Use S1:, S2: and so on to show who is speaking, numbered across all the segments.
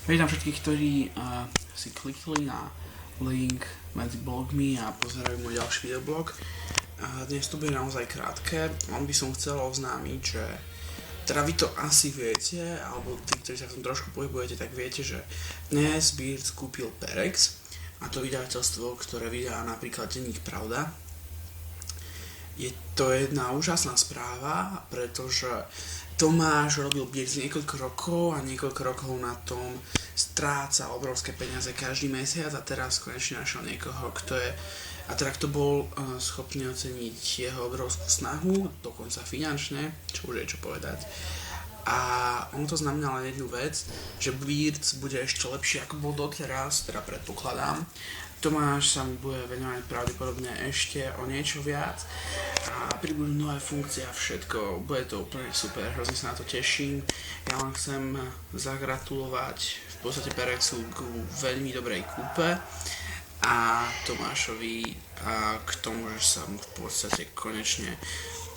S1: Vítam všetkých, ktorí si klikli na link medzi blogmi a pozerajú môj ďalší videoblog. Dnes to bude naozaj krátke. Len by som chcel oznámiť, že teda vy to asi viete, alebo tí, ktorí sa v tom trošku pohybujete, tak viete, že dnes Beard kúpil Perex, a to vydavateľstvo, ktoré vydá napríklad denník Pravda. Je to jedna úžasná správa, pretože Tomáš robil Beard niekoľko rokov a niekoľko rokov na tom stráca obrovské peniaze každý mesiac a teraz konečne našiel niekoho, kto bol schopný oceniť jeho obrovskú snahu, dokonca finančne, čo už je čo povedať. A on to znamená len jednu vec, že Beard bude ešte lepšie ako bol doteraz, teda predpokladám. Tomáš sa mi bude venovať pravdepodobne ešte o niečo viac a pribudú nové funkcie a všetko, bude to úplne super, hrozne sa na to teším. Ja len chcem zagratulovať v podstate Perexu k veľmi dobrej kúpe a Tomášovi a k tomu, že sa mu v podstate konečne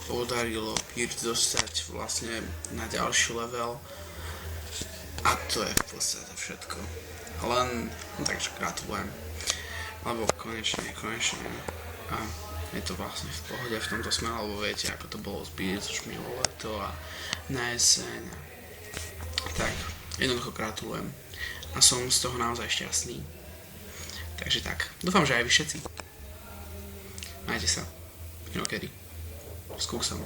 S1: podarilo Beard dostať vlastne na ďalší level a to je v podstate všetko. Takže gratulujem. Lebo konečne a je to vlastne v pohode v tomto smere, lebo viete, ako to bolo s Beard už minulé leto a na jeseň. Tak, jednoducho gratulujem a som z toho naozaj šťastný. Takže tak, dúfam, že aj vy všetci. Majte sa. Inokedy. Skúsam.